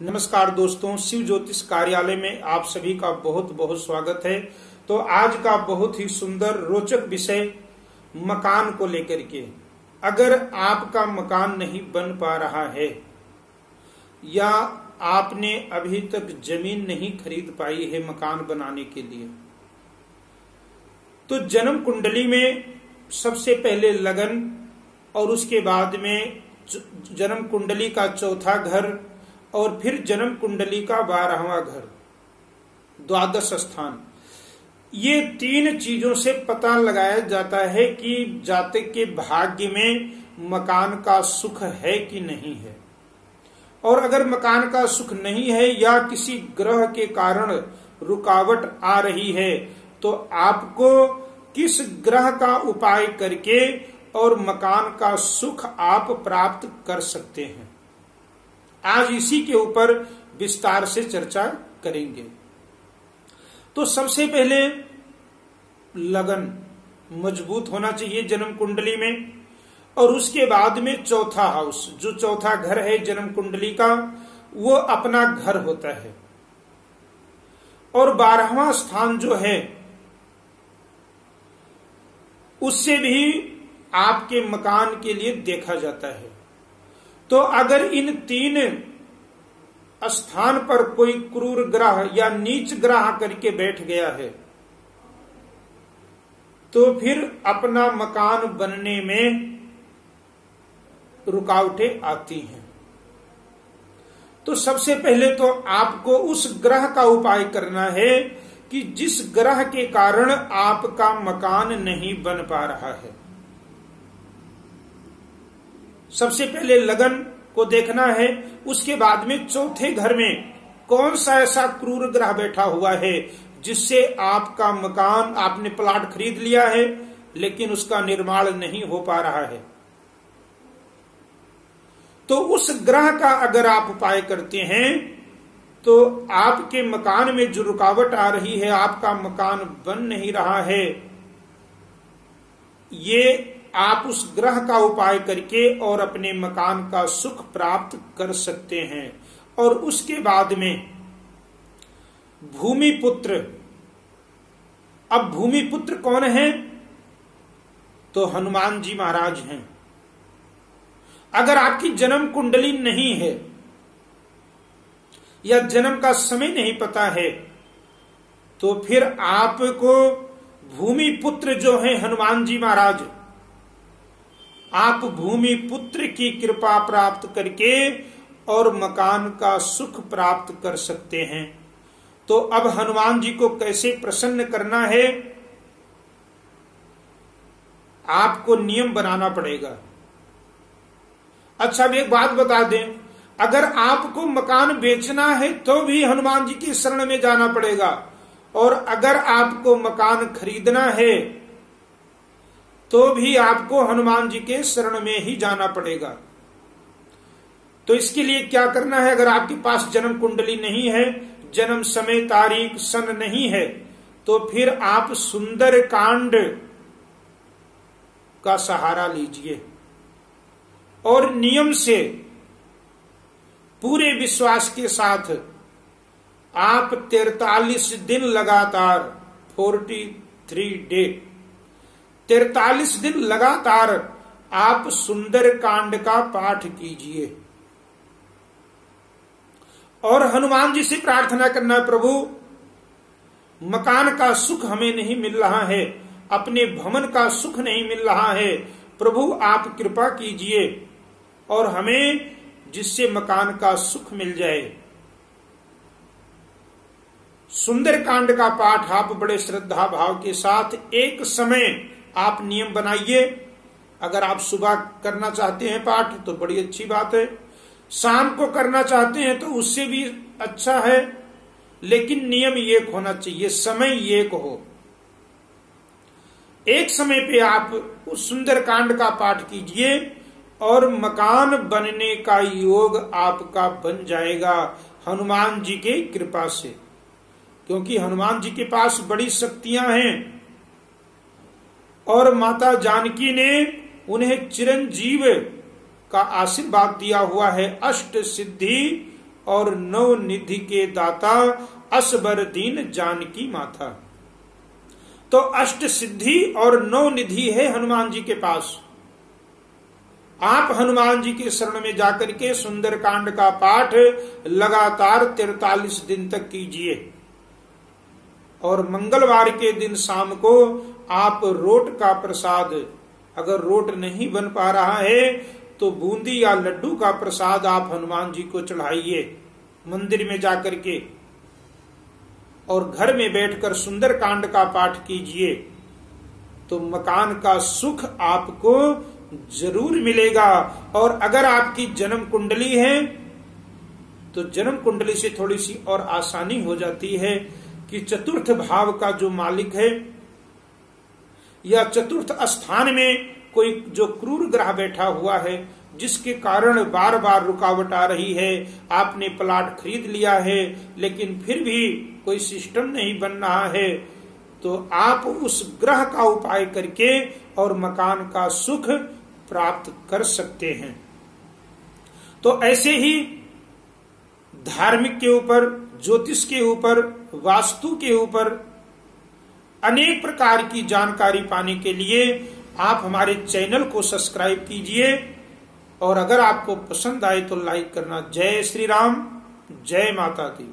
नमस्कार दोस्तों, शिव ज्योतिष कार्यालय में आप सभी का बहुत बहुत स्वागत है। तो आज का बहुत ही सुंदर रोचक विषय मकान को लेकर के। अगर आपका मकान नहीं बन पा रहा है या आपने अभी तक जमीन नहीं खरीद पाई है मकान बनाने के लिए, तो जन्म कुंडली में सबसे पहले लगन और उसके बाद में जन्म कुंडली का चौथा घर और फिर जन्म कुंडली का 12वां घर, द्वादश स्थान, ये तीन चीजों से पता लगाया जाता है कि जातक के भाग्य में मकान का सुख है कि नहीं है। और अगर मकान का सुख नहीं है या किसी ग्रह के कारण रुकावट आ रही है तो आपको किस ग्रह का उपाय करके और मकान का सुख आप प्राप्त कर सकते हैं, आज इसी के ऊपर विस्तार से चर्चा करेंगे। तो सबसे पहले लगन मजबूत होना चाहिए जन्म कुंडली में, और उसके बाद में चौथा हाउस, जो चौथा घर है जन्म कुंडली का, वो अपना घर होता है। और 12वां स्थान जो है उससे भी आपके मकान के लिए देखा जाता है। तो अगर इन तीन स्थान पर कोई क्रूर ग्रह या नीच ग्रह करके बैठ गया है तो फिर अपना मकान बनने में रुकावटें आती हैं। तो सबसे पहले तो आपको उस ग्रह का उपाय करना है कि जिस ग्रह के कारण आपका मकान नहीं बन पा रहा है। सबसे पहले लगन को देखना है, उसके बाद में चौथे घर में कौन सा ऐसा क्रूर ग्रह बैठा हुआ है जिससे आपका मकान, आपने प्लाट खरीद लिया है लेकिन उसका निर्माण नहीं हो पा रहा है। तो उस ग्रह का अगर आप उपाय करते हैं तो आपके मकान में जो रुकावट आ रही है, आपका मकान बन नहीं रहा है, ये आप उस ग्रह का उपाय करके और अपने मकान का सुख प्राप्त कर सकते हैं। और उसके बाद में भूमि पुत्र। अब भूमि पुत्र कौन है? तो हनुमान जी महाराज हैं। अगर आपकी जन्म कुंडली नहीं है या जन्म का समय नहीं पता है तो फिर आपको भूमि पुत्र जो है हनुमान जी महाराज, आप भूमि पुत्र की कृपा प्राप्त करके और मकान का सुख प्राप्त कर सकते हैं। तो अब हनुमान जी को कैसे प्रसन्न करना है, आपको नियम बनाना पड़ेगा। अच्छा, अब एक बात बता दें, अगर आपको मकान बेचना है तो भी हनुमान जी की शरण में जाना पड़ेगा, और अगर आपको मकान खरीदना है तो भी आपको हनुमान जी के शरण में ही जाना पड़ेगा। तो इसके लिए क्या करना है? अगर आपके पास जन्म कुंडली नहीं है, जन्म समय तारीख सन नहीं है, तो फिर आप सुंदर कांड का सहारा लीजिए और नियम से पूरे विश्वास के साथ आप 43 दिन लगातार 43 डे 43 दिन लगातार आप सुंदर कांड का पाठ कीजिए और हनुमान जी से प्रार्थना करना, प्रभु मकान का सुख हमें नहीं मिल रहा है, अपने भवन का सुख नहीं मिल रहा है, प्रभु आप कृपा कीजिए और हमें जिससे मकान का सुख मिल जाए। सुंदर कांड का पाठ आप बड़े श्रद्धा भाव के साथ एक समय आप नियम बनाइए। अगर आप सुबह करना चाहते हैं पाठ तो बड़ी अच्छी बात है, शाम को करना चाहते हैं तो उससे भी अच्छा है, लेकिन नियम एक होना चाहिए, समय एक हो। एक समय पे आप उस सुंदर कांड का पाठ कीजिए और मकान बनने का योग आपका बन जाएगा हनुमान जी के कृपा से, क्योंकि हनुमान जी के पास बड़ी शक्तियां हैं और माता जानकी ने उन्हें चिरंजीव का आशीर्वाद दिया हुआ है, अष्ट सिद्धि और नौ निधि के दाता असबर दीन जानकी माता। तो अष्ट सिद्धि और नौ निधि है हनुमान जी के पास। आप हनुमान जी के शरण में जाकर के सुंदरकांड का पाठ लगातार 43 दिन तक कीजिए और मंगलवार के दिन शाम को आप रोट का प्रसाद, अगर रोट नहीं बन पा रहा है तो बूंदी या लड्डू का प्रसाद आप हनुमान जी को चढ़ाइए मंदिर में जाकर के, और घर में बैठकर सुंदरकांड का पाठ कीजिए तो मकान का सुख आपको जरूर मिलेगा। और अगर आपकी जन्म कुंडली है तो जन्म कुंडली से थोड़ी सी और आसानी हो जाती है कि चतुर्थ भाव का जो मालिक है या चतुर्थ स्थान में कोई जो क्रूर ग्रह बैठा हुआ है, जिसके कारण बार बार रुकावट आ रही है, आपने प्लाट खरीद लिया है लेकिन फिर भी कोई सिस्टम नहीं बन रहा है, तो आप उस ग्रह का उपाय करके और मकान का सुख प्राप्त कर सकते हैं। तो ऐसे ही धार्मिक के ऊपर, ज्योतिष के ऊपर, वास्तु के ऊपर अनेक प्रकार की जानकारी पाने के लिए आप हमारे चैनल को सब्सक्राइब कीजिए और अगर आपको पसंद आए तो लाइक करना। जय श्री राम, जय माता दी।